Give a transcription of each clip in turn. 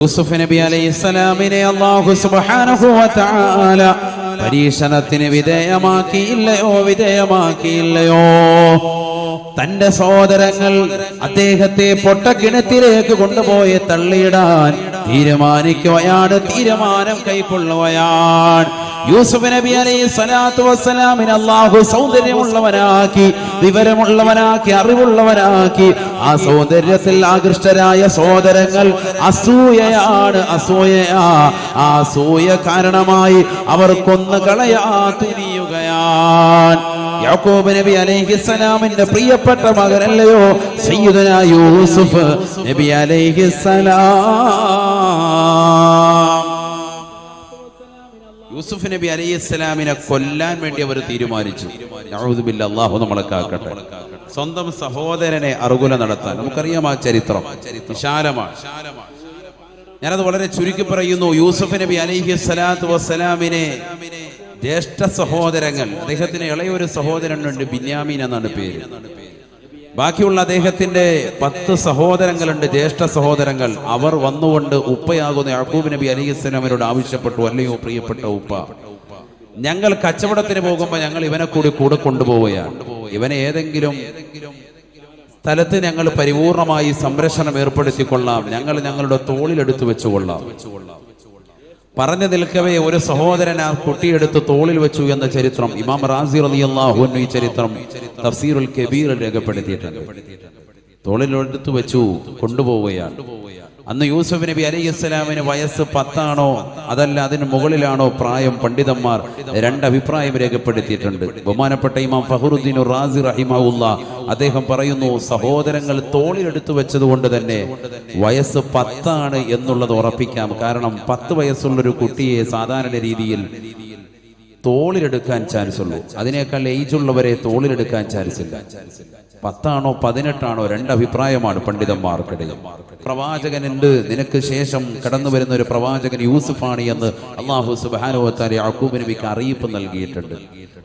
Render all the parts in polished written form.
യൂസുഫ് നബി അലൈഹിസ്സലാമിനെ അല്ലാഹു സുബ്ഹാനഹു വ തആല പരീക്ഷണത്തിന് വിധേയമാക്കിയില്ലയോ? തന്റെ സഹോദരങ്ങൾ അദ്ദേഹത്തെ പൊട്ടക്കിണറ്റിലേക്ക് കൊണ്ടുപോയി തള്ളിയിടാൻ തീരുമാനം കൈക്കൊള്ളുകയാണ്. യൂസുഫ് നബി അലൈഹി സ്വലാത്തു വസ്സലാമിനെ അല്ലാഹു സൗന്ദര്യമുള്ളവനാക്കി, വിവരമുള്ളവനാക്കി, അറിവുള്ളവനാക്കി. ആ സൗന്ദര്യത്തിൽ ആകൃഷ്ടരായ സഹോദരങ്ങൾ അസൂയയാണ്. ആ അസൂയ കാരണമായി അവർ കൊന്നുകളയാൻ തിരിയുകയാണ്. യാക്കൂബ് നബി അലൈഹിസ്സലാമിന്റെ പ്രിയപ്പെട്ട മകനല്ലയോ സയ്യിദുനാ യൂസുഫ് നബി അലൈഹിസ്സലാം. യൂസുഫ് നബി അലൈഹിസ്സലാമിനെ കൊല്ലാൻ വേണ്ടി അവർ തീരുമാനിച്ചു. നഊദു ബില്ലാഹ്, അല്ലാഹു നമ്മളെ കാക്കട്ടെ. സ്വന്തം സഹോദരനെ അറുകൊല നടത്താൻ. നമുക്കറിയാം ആ ചരിത്രം വിശാലമാണ്. ഞാനത് വളരെ ചുരുക്കി പറയുന്നു. യൂസുഫ് നബി അലൈഹിസ്സലാത്തു വസ്സലാമിനെ ജ്യേഷ്ഠ സഹോദരങ്ങൾ, അദ്ദേഹത്തിന് ഇളയൊരു സഹോദരനുണ്ട്, ബിന്യാമീൻ എന്നാണ് പേര്. ബാക്കിയുള്ള അദ്ദേഹത്തിന്റെ 10 സഹോദരങ്ങളുണ്ട്, ജ്യേഷ്ഠ സഹോദരങ്ങൾ. അവർ വന്നുകൊണ്ട് ഉപ്പയാകുന്ന യാക്കൂബ് നബി അലൈഹിസ്സലാമിനോട് ആവശ്യപ്പെട്ടു, അല്ലയോ പ്രിയപ്പെട്ട ഉപ്പ, ഞങ്ങൾ കച്ചവടത്തിന് പോകുമ്പോൾ ഞങ്ങൾ ഇവനെ കൂടെ കൊണ്ടുപോവുകയാണ്. ഇവനെ ഏതെങ്കിലും സ്ഥലത്ത് ഞങ്ങൾ പരിപൂർണമായി സംരക്ഷണം ഏർപ്പെടുത്തിക്കൊള്ളാം, ഞങ്ങൾ ഞങ്ങളുടെ തോളിലെടുത്ത് വെച്ചുകൊള്ളാം. പറഞ്ഞു നിൽക്കവേ ഒരു സഹോദരൻ ആ കുട്ടിയെടുത്ത് തോളിൽ വെച്ചു എന്ന ചരിത്രം ഇമാം റാസി റളിയല്ലാഹു അൻഹു ഈ ചരിത്രം തഫ്സീറുൽ കബീറിൽ രേഖപ്പെടുത്തിയിട്ടുണ്ട്. തോളിലെടുത്ത് വെച്ചു കൊണ്ടുപോവുകയാണ്. അന്ന് യൂസുഫ് നബി അലൈഹിസ്സലാമിന് വയസ്സ് 10 ആണോ അതല്ല അതിന് മുകളിലാണോ പ്രായം? പണ്ഡിതന്മാർ 2 അഭിപ്രായം രേഖപ്പെടുത്തിയിട്ടുണ്ട്. ബഹുമാനപ്പെട്ട ഇമാം ഫഖറുദ്ദീൻ റാസി റഹിമഹുല്ലാ അദ്ദേഹം പറയുന്നു, സഹോദരങ്ങൾ തോളിലെടുത്തു വെച്ചതുകൊണ്ട് തന്നെ വയസ്സ് 10 ആണ് എന്നുള്ളത് ഉറപ്പിക്കാം. കാരണം 10 വയസ്സുള്ളൊരു കുട്ടിയെ സാധാരണ രീതിയിൽ തോളിലെടുക്കാൻ ചാൻസ് ഉള്ളൂ. അതിനേക്കാൾ ഏജുള്ളവരെ തോളിലെടുക്കാൻ ചാൻസ് ഇല്ല. 10 ആണോ 18 ആണോ 2 അഭിപ്രായമാണ് പണ്ഡിതന്മാർക്കിടയിൽ. പ്രവാചകനുണ്ട്, നിനക്ക് ശേഷം കടന്നു വരുന്ന ഒരു പ്രവാചകൻ യൂസുഫാണ് എന്ന് അല്ലാഹു സുബ്ഹാനഹു വ തആല യാക്കൂബ് നബിക്ക് അറിയിപ്പ് നൽകിയിട്ടുണ്ട്.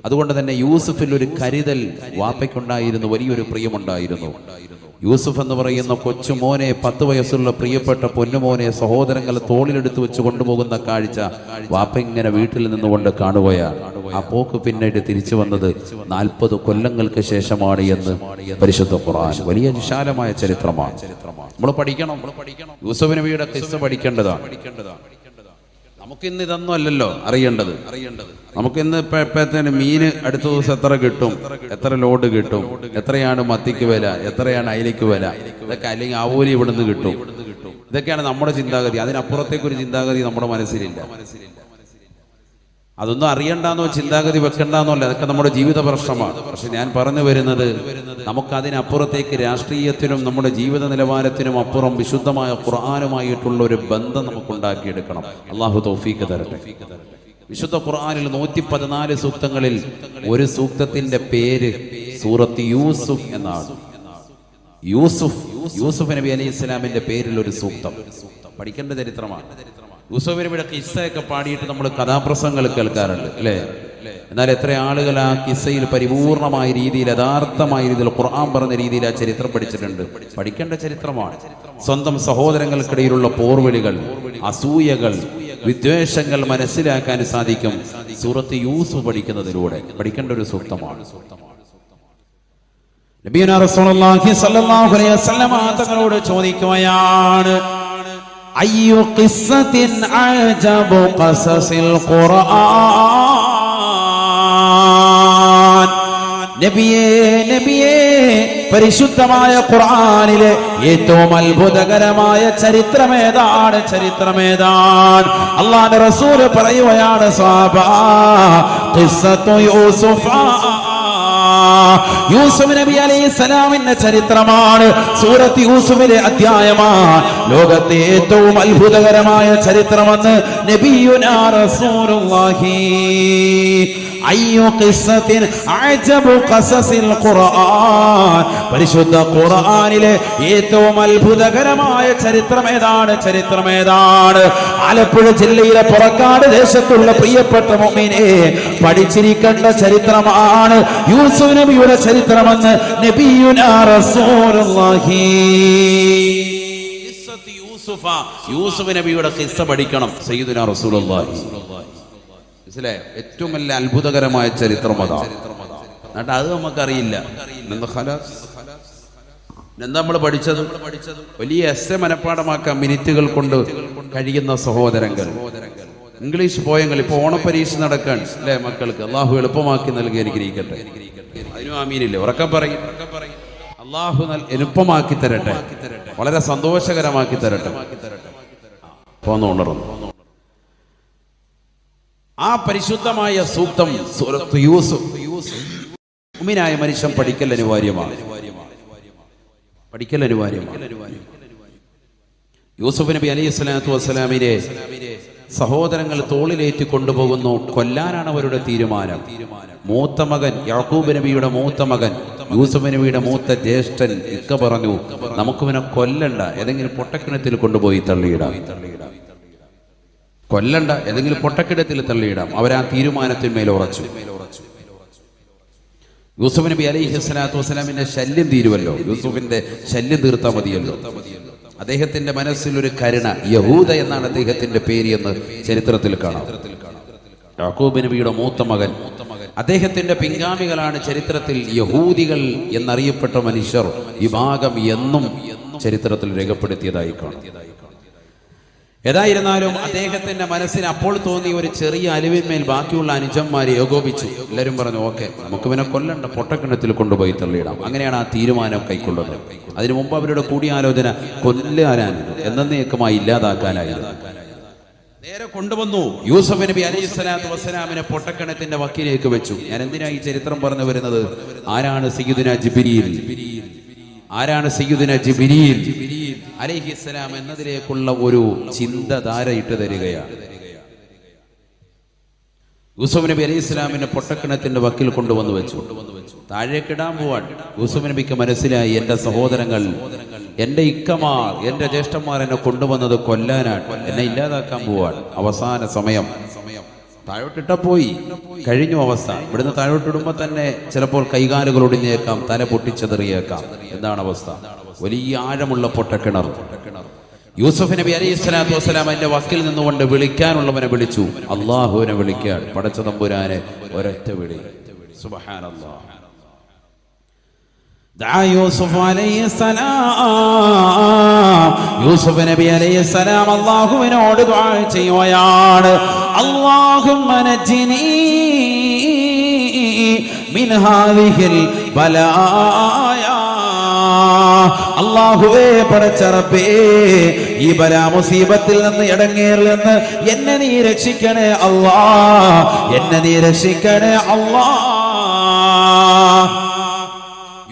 അതുകൊണ്ട് തന്നെ യൂസുഫിൽ ഒരു കരുതൽ വാപ്പയ്ക്കുണ്ടായിരുന്നു, വലിയൊരു പ്രിയമുണ്ടായിരുന്നു. യൂസുഫ് എന്ന് പറയുന്ന കൊച്ചുമോനെ, 10 വയസ്സുള്ള പ്രിയപ്പെട്ട പൊന്നുമോനെ സഹോദരങ്ങൾ തോളിലെടുത്ത് വെച്ച് കൊണ്ടുപോകുന്ന കാഴ്ച വാപ്പ ഇങ്ങനെ വീട്ടിൽ നിന്നുകൊണ്ട് കാണുകയാണ്. ആ പോക്ക് പിന്നീട് തിരിച്ചു വന്നത് 40 കൊല്ലങ്ങൾക്ക് ശേഷമാണ് എന്ന് പരിശുദ്ധ ഖുർആൻ. വലിയ വിശാലമായ ചരിത്രമാണ്. നമ്മൾ പഠിക്കണം. യൂസുഫ് നബിയുടെ ഖിസ്സ പഠിക്കേണ്ടതാണ്. നമുക്കിന്ന് ഇതൊന്നും അല്ലല്ലോ അറിയേണ്ടത്. നമുക്കിന്ന് ഇപ്പോഴത്തേന് മീന് അടുത്ത ദിവസം എത്ര കിട്ടും, എത്ര ലോഡ് കിട്ടും, എത്രയാണ് മത്തിക്ക് വില, എത്രയാണ് അയിലയ്ക്ക് വില, ഇതൊക്കെ അല്ലെങ്കിൽ ആവോലി ഇവിടുന്ന് കിട്ടും. ഇതൊക്കെയാണ് നമ്മുടെ ചിന്താഗതി. അതിനപ്പുറത്തേക്കൊരു ചിന്താഗതി നമ്മുടെ മനസ്സിലില്ല. അതൊന്നും അറിയണ്ടെന്നോ ചിന്താഗതി വെക്കണ്ടെന്നോ അല്ല, അതൊക്കെ നമ്മുടെ ജീവിത പ്രശ്നമാണ്. പക്ഷെ ഞാൻ പറഞ്ഞു വരുന്നത്, നമുക്കതിനപ്പുറത്തേക്ക് രാഷ്ട്രീയത്തിനും നമ്മുടെ ജീവിത നിലവാരത്തിനും അപ്പുറം വിശുദ്ധമായ ഖുർആനുമായിട്ടുള്ള ഒരു ബന്ധം നമുക്കുണ്ടാക്കിയെടുക്കണം. അള്ളാഹു തൗഫീഖ് തരട്ടെ. വിശുദ്ധ ഖുർആനിൽ 114 സൂക്തങ്ങളിൽ ഒരു സൂക്തത്തിന്റെ പേര് സൂറത്ത് യൂസുഫ് എന്നാണ്. യൂസുഫ് നബി അലൈഹിസ്സലാമിന്റെ പേരിൽ ഒരു സൂക്തം പഠിക്കേണ്ട ചരിത്രമാണ്. യൂസുഫ് നബിയുടെ കിസ്സയൊക്കെ പാടിയിട്ട് നമ്മൾ കഥാപ്രസംഗങ്ങൾ കേൾക്കാറുണ്ട് അല്ലേ? എന്നാൽ എത്ര ആളുകൾ ആ കിസ്സയിൽ പരിപൂർണമായ രീതിയിൽ, യഥാർത്ഥമായ രീതിയിൽ ഖുർആൻ പറഞ്ഞ രീതിയിൽ ആ ചരിത്രം പഠിച്ചിട്ടുണ്ട്. പഠിക്കേണ്ട ചരിത്രമാണ്. സ്വന്തം സഹോദരങ്ങൾക്കിടയിലുള്ള പോർവിളികൾ, അസൂയകൾ, വിദ്വേഷങ്ങൾ മനസ്സിലാക്കാൻ സാധിക്കും സൂറത്ത് യൂസുഫ് പഠിക്കുന്നതിലൂടെ. പഠിക്കേണ്ട ഒരു സൂക്തമാണ്. നബിയുനാ റസൂലുള്ളാഹി സ്വല്ലല്ലാഹു അലൈഹി വസല്ലം തങ്ങളോട് ചോദിക്കുകയാണ്, അയ്യു ഖിസ്സത്തിൻ അജബു ഖസസിൽ ഖുർആൻ. നബിയേ, പരിശുദ്ധമായ ഖുർആനിലെ ഏറ്റവും അത്ഭുതകരമായ ചരിത്രമേതാണ്? അല്ലാഹുവിന്റെ റസൂൽ പറയുകയാണ്, സ്വഹാബാ ഖിസ്സത്തു യൂസുഫ, യൂസുഫ് നബി അലൈഹിസ്സലാമിന്റെ ചരിത്രമാണ്. സൂറത്ത് യൂസുഫിലെ അധ്യായമാണ് ലോകത്തെ ഏറ്റവും അത്ഭുതകരമായ ചരിത്രമെന്ന് നബിയുനാ റസൂലുള്ളാഹി. അയ്യു ഖിസ്സത്തിൻ അജബു ഖസസിൽ ഖുർആൻ. പരിശുദ്ധ ഖുർആനിലെ ഏറ്റവും അത്ഭുതകരമായ ചരിത്രമേതാണ്? ആലപ്പുഴ ജില്ലയിലെ പുറക്കാട് ദേശത്തുള്ള പ്രിയപ്പെട്ട മുഅ്മിനേ, പഠിച്ചിരിക്കേണ്ട ചരിത്രമാണ് യൂസുഫ് നബിയുടെ ചരിത്രമെന്ന് നബിയുനാ റസൂലുള്ളാഹി. യൂസുഫ് നബിയുടെ ഖിസ്സ പഠിക്കണം. സയ്യിദുനാ റസൂലുള്ളാഹി മനസ്സിലായോ? ഏറ്റവും വലിയ അത്ഭുതകരമായ ചരിത്രം അതാണ്. എന്നിട്ട് അത് നമുക്കറിയില്ല. എന്താ നമ്മൾ പഠിച്ചത്? വലിയ എസ്സെ മനപ്പാടമാക്കാൻ മിനിറ്റുകൾ കൊണ്ട് കഴിയുന്ന സഹോദരങ്ങൾ. ഇംഗ്ലീഷ് പോയെങ്കിൽ ഇപ്പൊ ഓണപരീക്ഷ നടക്കാൻ അല്ലേ മക്കൾക്ക്? അള്ളാഹു എളുപ്പമാക്കി നൽകി അനുഗ്രഹിക്കട്ടെ. അതിനും ആമീനില്ലേ? ഉറക്കം പറയും. അള്ളാഹു എളുപ്പമാക്കി തരട്ടെ, വളരെ സന്തോഷകരമാക്കി തരട്ടെ. പോന്ന് ഉണർന്നു. ആ പരിശുദ്ധമായ സൂക്തം സൂറത്ത് യൂസുഫ് മുഅ്മിനായ മനുഷ്യൻ പഠിക്കൽ അനിവാര്യമാണ്. യൂസുഫ് നബി അലൈഹി സ്വലാത്തു വസ്സലാമിനെ സഹോദരങ്ങൾ തോളിലേറ്റി കൊണ്ടുപോകുന്നു. കൊല്ലാനാണ് അവരുടെ തീരുമാനം. മൂത്ത മകൻ യാക്കൂബ് നബിയുടെ മൂത്ത മകൻ യൂസുഫ് നബിയുടെ മൂത്ത ജ്യേഷ്ഠൻ ഇക്ക പറഞ്ഞു, നമുക്കിവനെ കൊല്ലണ്ട, ഏതെങ്കിലും പൊട്ടക്കിണത്തിൽ കൊണ്ടുപോയി തള്ളിയിടാം. കൊല്ലണ്ട, ഏതെങ്കിലും പൊട്ടക്കിണത്തിൽ തള്ളിയിടാം. അവരാ തീരുമാനത്തിന്മേൽ ഉറച്ചു. യൂസുഫ് നബി അലൈഹി സ്വലാത്തു വസ്സലാമിന്റെ ശല്യം തീരുവല്ലോ, യൂസുഫിന്റെ ശല്യം തീർത്താൽ മതിയല്ലോ. അദ്ദേഹത്തിന്റെ മനസ്സിൽ ഒരു കരുണ, യഹൂദ എന്നാണ് അദ്ദേഹത്തിന്റെ പേര് എന്ന് ചരിത്രത്തിൽ കാണാം. യാക്കൂബ് നബിയുടെ മൂത്ത മകൻ, അദ്ദേഹത്തിന്റെ പിൻഗാമികളാണ് ചരിത്രത്തിൽ യഹൂദികൾ എന്നറിയപ്പെട്ട മനുഷ്യർ വിഭാഗം എന്നും ചരിത്രത്തിൽ രേഖപ്പെടുത്തിയതായി കാണാം. ഏതായിരുന്നാലും അദ്ദേഹത്തിന്റെ മനസ്സിന് അപ്പോൾ തോന്നിയ ഒരു ചെറിയ അലിവിന്മേൽ ബാക്കിയുള്ള അനുജന്മാരെ ഏകോപിച്ചു. എല്ലാവരും പറഞ്ഞു, ഓക്കെ, നമുക്ക് ഇവനെ കൊല്ലണ്ട, പൊട്ടക്കിണത്തിൽ കൊണ്ടുപോയി തള്ളിയിടാം. അങ്ങനെയാണ് ആ തീരുമാനം കൈക്കൊള്ളുന്നത്. അതിനു മുമ്പ് അവരുടെ കൂടിയാലോചന കൊല്ലാനാണ്, എന്നേക്കുമായി ഇല്ലാതാക്കാനായിരുന്നു. നേരെ കൊണ്ടുവന്നു. യൂസുഫ് നബി അലൈഹി സ്വലാത്തു വസ്സലാമിനെ പൊട്ടക്കിണത്തിന്റെ വക്കിലേക്ക് വെച്ചു. ഞാൻ എന്തിനാ ഈ ചരിത്രം പറഞ്ഞു വരുന്നത്? ആരാണ് സയ്യിദുനാ ജിബ്രീൽ? അലൈഹിസ്സലാം എന്നതിലേക്കുള്ള ഒരു ചിന്തധാര ഇട്ട് തരികയാണ്. യൂസുഫ് നബി അലൈഹി സ്വലാമിനെ പൊട്ടക്കിണത്തിന്റെ വക്കിൽ കൊണ്ടുവന്ന് വെച്ചു. താഴേക്കിടാൻ പോവാൻ യൂസുഫ് നബിക്ക് മനസ്സിലായി, എന്റെ സഹോദരങ്ങൾ, എന്റെ ഇക്കമാർ, എന്റെ ജ്യേഷ്ഠന്മാർ എന്നെ കൊണ്ടുവന്നത് കൊല്ലാനാണ്, എന്നെ ഇല്ലാതാക്കാൻ പോവാൻ. അവസാന സമയം താഴോട്ടിട്ട പോയി കഴിഞ്ഞു അവസ്ഥ. ഇവിടുന്ന് താഴോട്ടിടുമ്പോ തന്നെ ചിലപ്പോൾ കൈകാലുകൾ ഒടിഞ്ഞേക്കാം, തല പൊട്ടിച്ചെറിയേക്കാം. എന്താണ് അവസ്ഥ? വലിയ ആഴമുള്ള പൊട്ടക്കിണർ. യൂസുഫ് നബി അലൈഹി സ്വലാത്തു വസ്സലാം അതിന്റെ വക്കിൽ നിന്നുകൊണ്ട് വിളിക്കാനുള്ളവനെ വിളിച്ചു. അള്ളാഹുവിനെ വിളിക്കാൻ, പടച്ച തമ്പുരാനെ ഒരൊറ്റ വിളി. സുബ്ഹാനല്ലാഹ്. യൂസുഫ് നബി അലൈഹിസ്സലാം അല്ലാഹുവിനോട് ദുആ ചെയ്യുകയാണ്. അല്ലാഹുമ്മ നജ്ജിനി മിൻ ഹാദിഹിൽ ബലായ. അല്ലാഹുവേ, പടച്ച റബ്ബേ, ഈ ബലാ മുസീബത്തിൽ നിന്ന്, ഇടങ്ങേറിൽ നിന്ന് എന്നെ നീ രക്ഷിക്കണേ അല്ലാഹ്, എന്നെ നീ രക്ഷിക്കണേ അല്ലാഹ്.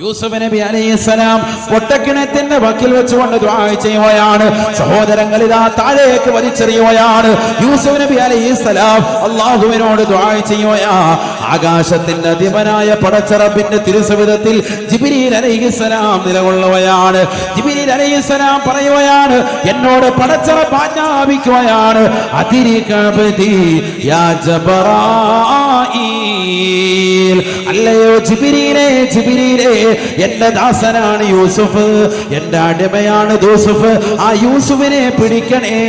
യൂസുഫ് നബി അലൈഹിസ്സലാം പൊട്ടക്കിണറ്റിന്റെ വക്കിൽ വെച്ചുകൊണ്ട് ദുആ ചെയ്യുകയാണ്. സഹോദരങ്ങൾ ഇതാ താഴേക്ക് വലിച്ചെറിയുകയാണ്. യൂസുഫ് നബി അലൈഹിസ്സലാം അല്ലാഹുവിനോട് ദുആ ചെയ്യുകയാ. ആകാശത്തിന്റെ അധിപനായ പടച്ച റബ്ബിന്റെ തിരുസവിധത്തിൽ ജിബ്രീൽ അലൈഹിസ്സലാം നിലകൊള്ളുകയാണ്. ജിബ്രീൽ അലൈഹിസ്സലാം പറയുകയാണ്, എന്നോട് പടച്ച റബ്ബ് ആജ്ഞാപിക്കുകയാണ്, അതിരികബദി യാ ജബറായീൽ. അല്ലയോ ജിബ്രീലേ, എന്റെ ദാസനാണ് യൂസുഫ്, എന്റെ അടിമയാണ് യൂസുഫ്. ആ യൂസുഫിനെ പിടിക്കണേ.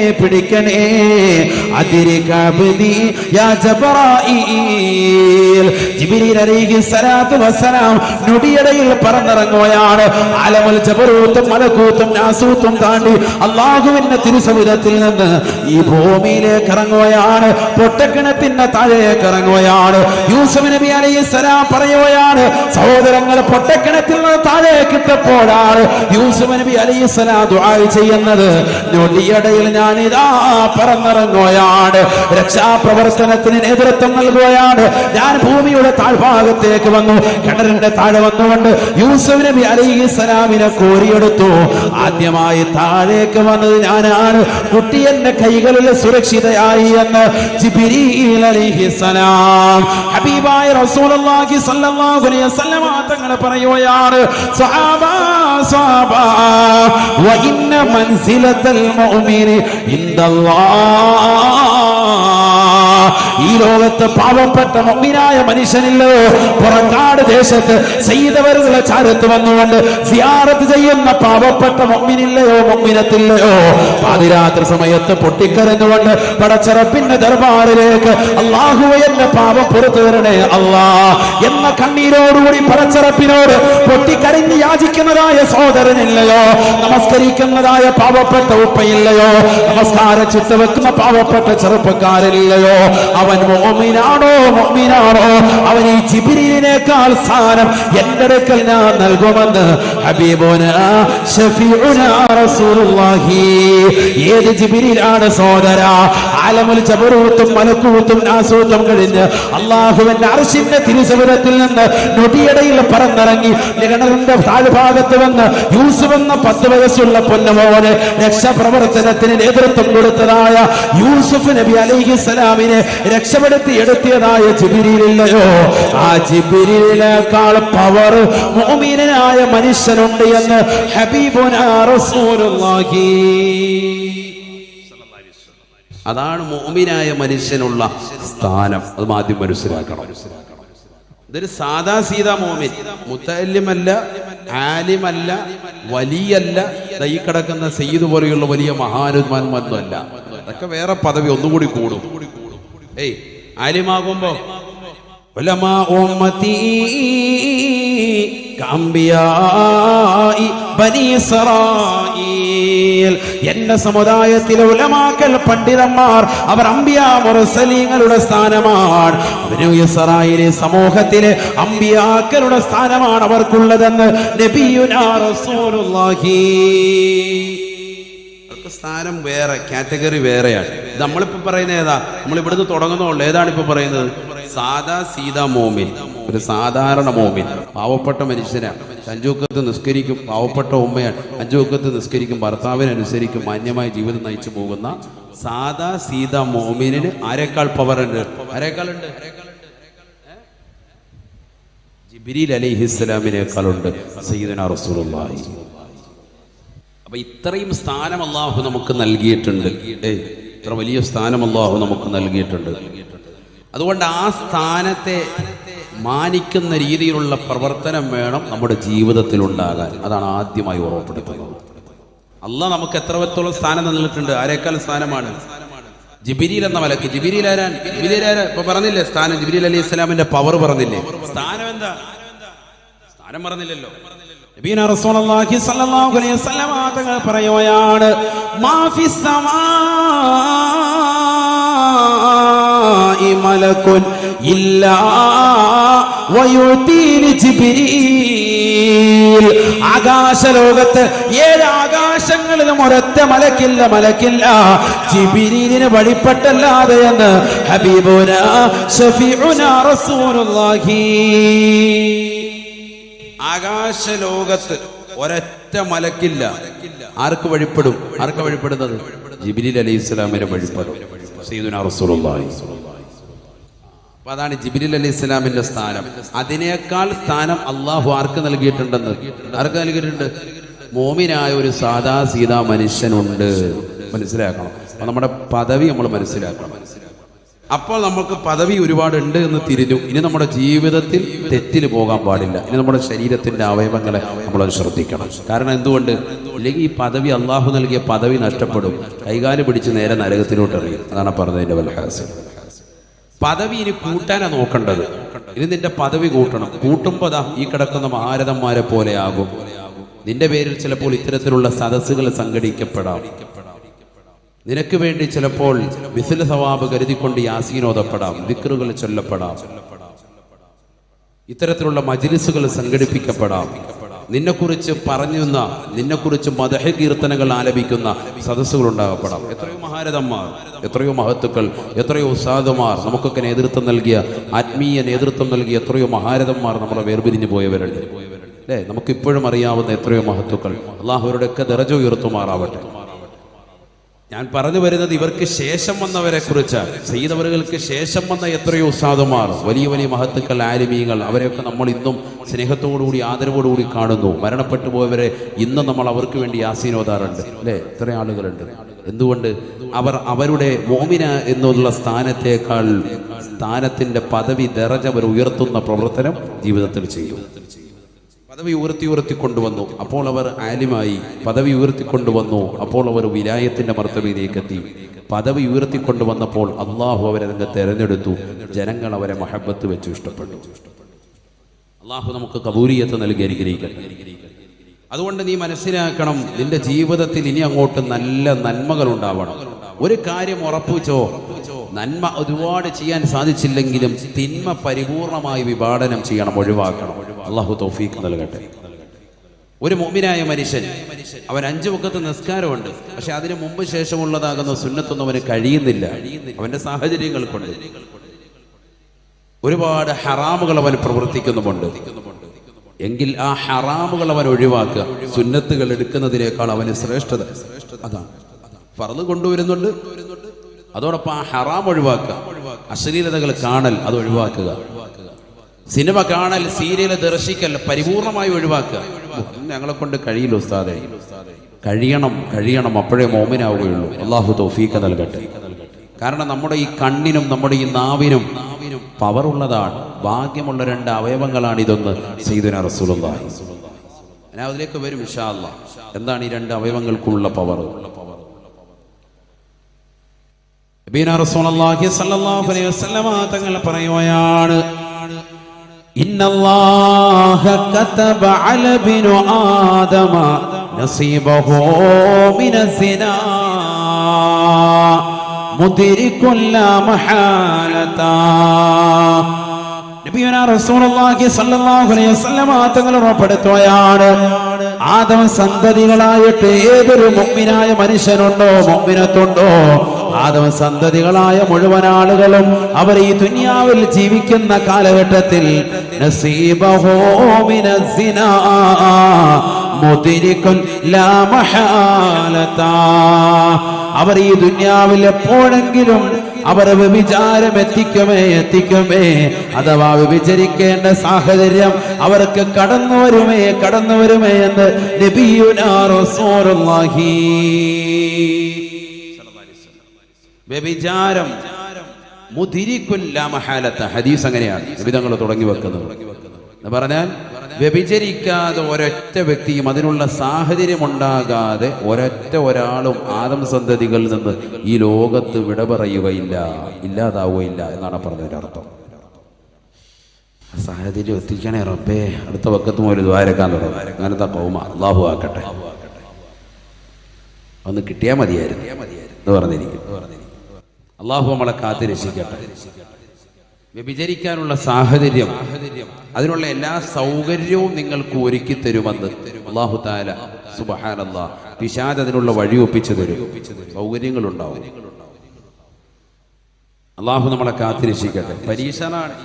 അതിരികബദി യാ ജബറായീൽ. ജിബ്രീൽ അലൈഹിസ്സലാത്തു വസ്സലാം നൊടിയിടയിൽ പറന്നിറങ്ങുകയാണ്. ആലമുൽ ജബറൂത്തും മലക്കൂത്തും നാസൂത്തും താണ്ടി അല്ലാഹുവിന്റെ തിരുസവിധത്തിൽ നിന്ന് ഈ ഭൂമിയിലേക്ക് ഇറങ്ങുകയാണ്. പൊട്ടക്കിണത്തിന്റെ താഴേക്ക് ഇറങ്ങുകയാണ്. യൂസുഫ് നബി അലൈഹിസ്സലാം പറയുകയാണ്, സഹോദരങ്ങൾ, പൊട്ടക്കിണത്തിൽ നിന്ന് താഴേക്ക് ഇട്ടപ്പോഴാണ് യൂസുഫ് നബി അലൈഹിസ്സലാം ദുആ ചെയ്യുന്നത്. നൊടിയിടയിൽ ഞാൻ ഇതാ പറന്നിറങ്ങുകയാണ്, രക്ഷാപ്രവർത്തനത്തിന് നേതൃത്വം നൽകുകയാണ്. ഞാൻ ഭൂമിയുടെ താഴ്ഭാഗത്തേക്ക് വന്നു, കിണറിന്റെ താഴെ വന്നുകൊണ്ട് യൂസുഫ് നബി അലൈഹിസ്സലാമിനെ കോരിയെടുത്തു. ആദ്യമായി താഴേക്ക് വന്നത് ഞാനാണ്. കുട്ടി എന്റെ കൈകളിൽ സുരക്ഷിതയായി എന്ന് ജിബ്രീൽ അലൈഹിസ്സലാം ഹബീബായ റസൂലുള്ളാഹി സ്വല്ലല്ലാഹു അലൈഹി വസല്ലം തങ്ങൾ പറയുകയാണ്, സ്വഹാബാ വ ഇന്ന മൻസിലത്തൽ മുഅ്മിനി ഇൻദല്ലാഹ്. ഈ ലോകത്ത് പാവപ്പെട്ട മുഅ്മിനായ മനുഷ്യനില്ലോ പുറക്കാട് ദേശത്ത് സയ്യിദവറുകളെ ചാരത്ത് വന്നുകൊണ്ട് സിയാറത്ത് ചെയ്യുന്ന പാവപ്പെട്ട മുഅ്മിനില്ലയോ മുഅ്മിനത്തില്ലയോ പാതിരാത്രി സമയത്ത് പൊട്ടിക്കരഞ്ഞുകൊണ്ട് പടച്ചറപ്പിന്റെ ദർബാറിലേക്ക് അല്ലാഹുവേ എന്റെ പാപം പുറത്തു തരണേ അല്ലാ എന്ന കണ്ണീരോടുകൂടി പടച്ചറപ്പിനോട് പൊട്ടിക്കരഞ്ഞ് യാചിക്കുന്നതായ സഹോദരനില്ലയോ നമസ്കരിക്കുന്നതായ പാവപ്പെട്ട ഉപ്പയില്ലയോ നമസ്കാര ചിട്ട വെക്കുന്ന പാവപ്പെട്ട ചെറുപ്പക്കാരനില്ലയോ അവൻ മുഅ്മിനാണോ അവൻ ഈ ജിബ്രീലിനേക്കാൾ സ്ഥാനം എന്റെ അടുക്കൽ ഞാൻ നൽകുമെന്ന് ഹബീബുനാ ശഫീഉനാ റസൂലുള്ളാഹി. ഏത് ജിബ്രീലാണ് സഹോദരാ? ആലമുൽ ജബറൂത്തും മലക്കൂത്തും നാസൂത്തും കഴിഞ്ഞ് അല്ലാഹുവിന്റെ അർശിന്റെ തിരുസവിധത്തിൽ നിന്ന് നൊടിയടയിൽ പറന്നിറങ്ങി കിണറിന്റെ താഴ്ഭാഗത്ത് വന്ന് യൂസുഫ് എന്ന 10 വയസ്സുള്ള പൊന്നുമോനെ രക്ഷാപ്രവർത്തനത്തിന് നേതൃത്വം കൊടുത്തതായ യൂസുഫ് നബി അലൈഹിസ്സലാമിനെ രക്ഷപ്പെടുത്തി എടുത്തിയതായ ജിബ്രീലില്ലയോ ആ ജിബ്രീലിനേക്കാൾ പവർ മുഅ്മിനായ മനുഷ്യനുണ്ട് എന്ന് ഹബീബുനാ റസൂലുള്ളാഹി. അതാണ് മുഅ്മിനായ മനുഷ്യനുള്ള സ്ഥാനം. അത് ആദ്യം മനസ്സിലാക്കണം. ഇതൊരു സാദാ സീതാ മുഅ്മിൻ, മുതഅല്ലിമല്ല, ആലിമല്ല, വലിയല്ല, ഈ കിടക്കുന്ന സയ്യിദ് പോലെയുള്ള വലിയ മഹാനുമാന്മാരൊന്നുമല്ല. അതൊക്കെ വേറെ പദവി ഒന്നുകൂടി കൂടും. ആലിമാകുമ്പോ ഉലമാ ഉമ്മത്തി കഅംബിയാഇ ബനി ഇസ്രായീൽ, എന്റെ സമുദായത്തിലെ ഉലമാക്കൾ പണ്ഡിതന്മാർ അവർ അംബിയാ മുർസലീങ്ങളുടെ സ്ഥാനമാണ്. ബനി ഇസ്രായീലെ സമൂഹത്തിലെ അംബിയാക്കളുടെ സ്ഥാനമാണ് അവർക്കുള്ളതെന്ന് നബിയുനാ റസൂലുള്ളാഹി. സ്ഥാനം വേറെ, കാറ്റഗറി വേറെയാണ്. നമ്മളിപ്പോ പറയുന്നത് ഏതാ? നമ്മൾ ഇവിടുന്ന് തുടങ്ങുന്നുള്ളൂ. ഏതാണ് ഇപ്പൊ പറയുന്നത്? സാദാ സീതാ മോമിൻ, ഒരു സാധാരണ മോമിൻ, പാവപ്പെട്ട മനുഷ്യനാണ്. 5 വക്ത് നിസ്കരിക്കും, പാവപ്പെട്ട ഉമ്മയാണ്. 5 വക്ത് നിസ്കരിക്കും, ഭർത്താവിനനുസരിക്കും, മാന്യമായ ജീവിതം നയിച്ചു പോകുന്ന സാദാ സീതാ മോമിനിന് ആരെക്കാൾ പവറുണ്ട്? ആരെക്കാളുണ്ട്? ജിബ്രീൽ അലൈഹിസ്സലാമിനേക്കാളുണ്ട് സയ്യിദുനാ റസൂലുള്ളാഹി. അപ്പൊ ഇത്രയും സ്ഥാനം അല്ലാഹു നമുക്ക് നൽകിയിട്ടുണ്ട്. ഇത്ര വലിയ സ്ഥാനം അല്ലാഹു നമുക്ക് നൽകിയിട്ടുണ്ട്. അതുകൊണ്ട് ആ സ്ഥാനത്തെ മാനിക്കുന്ന രീതിയിലുള്ള പ്രവർത്തനം വേണം നമ്മുടെ ജീവിതത്തിൽ ഉണ്ടാകാൻ. അതാണ് ആദ്യമായി ഓർമ്മപ്പെടുത്തുന്നത്. അല്ലാഹ് നമുക്ക് എത്രത്തോളം സ്ഥാനം നൽകിയിട്ടുണ്ട്. ആരേക്കാൾ സ്ഥാനമാണ്? ജിബ്രീൽ എന്ന മലക്ക്. ജിബ്രീൽ ആരാൻ? ഇപ്പൊ പറഞ്ഞില്ലേ സ്ഥാനം? ജിബ്രീൽ അലൈഹി സ്വലാമിന്റെ പവർ പറഞ്ഞില്ലേ? സ്ഥാനം എന്താ? സ്ഥാനം പറഞ്ഞില്ലല്ലോ. നബിയുനാ റസൂലുള്ളാഹി സ്വല്ലല്ലാഹു അലൈഹി വസല്ലം തങ്ങൾ പറയുകയാണ്, മാ ഫിസ് സമാഇ മലകുൻ ഇല്ലാ വയുതീനി ജിബ്രീൽ. ആകാശലോകത്ത് 7 ആകാശങ്ങളിലും ഒരൊറ്റ മലക്കില്ല ജിബ്രീലിന് വഴിപ്പെട്ടല്ലാതെ എന്ന് ഹബീബുനാ ശഫീഉനാ റസൂലുള്ളാഹി. ആകാശലോകത്ത് ഒരൊറ്റ മലക്കില്ല. ആർക്ക് വഴിപ്പെടും? ആർക്ക് വഴിപ്പെടുന്നത്? ജിബ്രീൽ അലൈഹിസ്സലാമിന് വഴിപ്പെടും സയ്യിദുനാ റസൂലുള്ളാഹി. അപ്പൊ അതാണ് ജിബ്രീൽ അലൈഹിസ്സലാമിന്റെ സ്ഥാനം. അതിനേക്കാൾ സ്ഥാനം അള്ളാഹു ആർക്ക് നൽകിയിട്ടുണ്ടെന്ന്? ആർക്ക് നൽകിയിട്ടുണ്ട്? മോമിനായ ഒരു സാദാ സീതാ മനുഷ്യനുണ്ട്. മനസ്സിലാക്കണം. അപ്പൊ നമ്മുടെ പദവി നമ്മൾ മനസ്സിലാക്കണം. അപ്പോൾ നമുക്ക് പദവി ഒരുപാടുണ്ട് എന്ന് തിരിഞ്ഞു. ഇനി നമ്മുടെ ജീവിതത്തിൽ തെറ്റിൽ പോകാൻ പാടില്ല. ഇനി നമ്മുടെ ശരീരത്തിന്റെ അവയവങ്ങളെ നമ്മളത് ശ്രദ്ധിക്കണം. കാരണം എന്തുകൊണ്ട്? ഇല്ലെങ്കിൽ ഈ പദവി, അള്ളാഹു നൽകിയ പദവി നഷ്ടപ്പെടും. കൈകാല് പിടിച്ച് നേരെ നരകത്തിലോട്ട് എറിയും. അതാണ് പറഞ്ഞതിന്റെ വൽഹാസിൽ. പദവി ഇനി കൂട്ടാനാ നോക്കേണ്ടത്. ഇനി നിന്റെ പദവി കൂട്ടണം. കൂട്ടുമ്പോൾ ദാ ഈ കിടക്കുന്ന മഹാരഥന്മാരെ പോലെ ആകും. നിന്റെ പേരിൽ ചിലപ്പോൾ ഇത്തരത്തിലുള്ള സദസ്സുകൾ സംഘടിക്കപ്പെടാം. നിനക്ക് വേണ്ടി ചിലപ്പോൾ വിസില സവാബ് കരുതിക്കൊണ്ട് യാസീൻ ഓതപ്പെടാം, ദിക്റുകൾ ചൊല്ലപ്പെടാം, ഇത്തരത്തിലുള്ള മജ്ലിസുകൾ സംഘടിപ്പിക്കപ്പെടാം. നിന്നെക്കുറിച്ച് പറഞ്ഞുന്ന, നിന്നെക്കുറിച്ച് മദഹ് കീർത്തനങ്ങൾ ആലപിക്കുന്ന സദസ്സുകൾ ഉണ്ടാകപ്പെടാം. എത്രയോ മഹാരഥന്മാർ, എത്രയോ മഹത്തുക്കൾ, എത്രയോ ഉസ്താദുമാർ, നമുക്കൊക്കെ നേതൃത്വം നൽകിയ, ആത്മീയ നേതൃത്വം നൽകിയ എത്രയോ മഹാരഥന്മാർ നമ്മളെ വേർപിരിഞ്ഞു പോയവരുണ്ട് അല്ലേ? നമുക്കിപ്പോഴും അറിയാവുന്ന എത്രയോ മഹത്തുക്കൾ. അള്ളാഹു അവരുടെയൊക്കെ ദറജ ഉയർത്തുമാറാവട്ടെ. ഞാൻ പറഞ്ഞു വരുന്നത് ഇവർക്ക് ശേഷം വന്നവരെ കുറിച്ചാണ്. സയ്യിദവറുകൾക്ക് ശേഷം വന്ന എത്രയോ ഉസ്താദുമാർ, വലിയ വലിയ മഹത്തുക്കൾ, ആലിമീങ്ങൾ, അവരെയൊക്കെ നമ്മൾ ഇന്നും സ്നേഹത്തോടുകൂടി ആദരവോടുകൂടി കാണുന്നു. മരണപ്പെട്ടു പോയവരെ ഇന്നും നമ്മൾ അവർക്ക് വേണ്ടി യാസീൻ ഓതാറുണ്ട് അല്ലേ? എത്ര ആളുകളുണ്ട്. എന്തുകൊണ്ട്? അവർ അവരുടെ മോമിന എന്നുള്ള സ്ഥാനത്തിന്റെ പദവി ദറജ അവർ ഉയർത്തുന്ന പ്രവർത്തനം ജീവിതത്തിൽ ചെയ്തു. പദവി ഉയർത്തി കൊണ്ടുവന്നു, അപ്പോൾ അവർ ആലിമായി. പദവി ഉയർത്തിക്കൊണ്ടുവന്നു, അപ്പോൾ അവർ വിലായത്തിന്റെ മർത്തബയിലേക്ക് എത്തി. പദവി ഉയർത്തിക്കൊണ്ടുവന്നപ്പോൾ അള്ളാഹു അവരെ അങ്ങ് തെരഞ്ഞെടുത്തു. ജനങ്ങൾ അവരെ മഹബത്ത് വെച്ച് ഇഷ്ടപ്പെട്ടു. അള്ളാഹു നമുക്ക് കബൂലിയത്ത് നൽകി അനുഗ്രഹിക്കട്ടെ. അതുകൊണ്ട് നീ മനസ്സിലാക്കണം, നിന്റെ ജീവിതത്തിൽ ഇനി അങ്ങോട്ട് നല്ല നന്മകൾ ഉണ്ടാവണം. ഒരു കാര്യം ഉറപ്പിച്ചോ, നന്മ ഒരുപാട് ചെയ്യാൻ സാധിച്ചില്ലെങ്കിലും തിന്മ പരിപൂർണമായി വിഭാടനം ചെയ്യണം, ഒഴിവാക്കണം. അള്ളാഹു തൗഫീഖ് നൽകട്ടെ. ഒരു മുഅ്മിനായ മനുഷ്യൻ, അവൻ 5 വഖത്ത് നിസ്കാരമുണ്ട്, പക്ഷെ അതിന് മുമ്പ് ശേഷമുള്ളതാകുന്ന സുന്നത്തൊന്നും അവന് കഴിയുന്നില്ല. അവന്റെ സാഹചര്യങ്ങൾ കൊണ്ട് ഒരുപാട് ഹറാമുകൾ അവൻ പ്രവർത്തിക്കുന്നുമുണ്ട്. എങ്കിൽ ആ ഹറാമുകൾ അവൻ ഒഴിവാക്കുക. സുന്നത്തുകൾ എടുക്കുന്നതിനേക്കാൾ അവന് ശ്രേഷ്ഠത അതാണ്. ഫർള് കൊണ്ടുവരുന്നുണ്ട്, അതോടൊപ്പം ആ ഹറാം ഒഴിവാക്കുക. അശ്ലീലതകൾ കാണൽ അത് ഒഴിവാക്കുക. സിനിമ കാണൽ, സീരിയൽ ദർശിക്കൽ പരിപൂർണമായി ഒഴിവാക്കുക. ഞങ്ങളെ കൊണ്ട് കഴിയില്ല ഉസ്താദേ. കഴിയണം, അപ്പോഴേ മോമിനാവുകയുള്ളൂ. അള്ളാഹു തൗഫീഖ് നൽകട്ടെ. കാരണം നമ്മുടെ ഈ കണ്ണിനും നമ്മുടെ ഈ നാവിനും പവറുള്ളതാണ്, ഭാഗ്യമുള്ള 2 അവയവങ്ങളാണ് ഇതൊന്ന്. സയ്യിദുനാ റസൂലുള്ളാഹി ഞാൻ അതിലേക്ക് വരും ഇൻഷാ അല്ലാഹ്. എന്താണ് ഈ 2 അവയവങ്ങൾക്കുള്ള പവർ? നബിയുനാ റസൂലുള്ളാഹി സ്വല്ലല്ലാഹു അലൈഹി വസല്ലമ തങ്ങൾ പറയുകയാണ്, ഇന്നല്ലാഹ കതബ അല ബിനു ആദമ നസീബഹു മിനസ്സിനാ മുദ്രികുൻ ലാ മഹാലത. നബിയുനാ റസൂലുള്ളാഹി സ്വല്ലല്ലാഹു അലൈഹി വസല്ലമ തങ്ങൾ ഉറപ്പെടുത്തുകയാണ്, ആദം സന്തതികളായിട്ട് ഏതൊരു മുഅ്മിനായ മനുഷ്യനുണ്ടോ, മുഅ്മിനത്തുണ്ടോ, ആദം സന്തതികളായ മുഴുവൻ ആളുകളും അവർ ഈ ദുനിയാവിൽ ജീവിക്കുന്ന കാലഘട്ടത്തിൽ നസീബഹു മിനസ്സിനാ മുദ്രികുൻ ലാ മഹാലത, അവർ ഈ ദുനിയാവിൽ എപ്പോഴെങ്കിലും അവർ വ്യഭിചാരം എത്തിക്കുമേ അഥവാ വ്യഭിചരിക്കേണ്ട സാഹചര്യം അവർക്ക് കടന്നു വരുമേ എന്ന് നബിയുനാ റസൂലുള്ളാഹി. വ്യഭിചാരം മുദ്രികുൻ ലാ മഹാലത, ഹദീസ് അങ്ങനെയാണ് നബി തങ്ങൾ തുടങ്ങി വെക്കുന്നത്. എന്ന് പറഞ്ഞാൽ വ്യഭിചരിക്കാതെ ഒരൊറ്റ വ്യക്തിയും അതിനുള്ള സാഹചര്യം ഉണ്ടാകാതെ ഒരാളും ആദം സന്തതികളിൽ നിന്ന് ഈ ലോകത്ത് വിട പറയുകയില്ല, ഇല്ലാതാവുകയില്ല എന്നാണ് പറഞ്ഞതിന്റെ അർത്ഥം. സാഹചര്യം എത്തിക്കണേ റബ്ബേ. അടുത്ത വക്കത്ത് മുതൽ ദ്വാരക്കാൻ തുടങ്ങും. അങ്ങനത്തെ കൗമ അല്ലാഹു ആക്കട്ടെ. ഒന്ന് കിട്ടിയാൽ മതിയായിരുന്നു എന്ന് പറഞ്ഞിരിക്കും. അല്ലാഹു നമ്മളെ കാത്ത് രക്ഷിക്കട്ടെ. വ്യഭിചരിക്കാനുള്ള സാഹചര്യം, അതിനുള്ള എല്ലാ സൗകര്യവും നിങ്ങൾക്ക് ഒരുക്കി തരുമെന്ന് അല്ലാഹു തആല സുബ്ഹാനല്ലാഹ്. പിശാച് അതിനുള്ള വഴി ഒപ്പിച്ചു തരും, സൗകര്യങ്ങളുണ്ടാവും. അല്ലാഹു നമ്മളെ കാത്തിരക്ഷിക്കട്ടെ. പരീക്ഷണാണ്.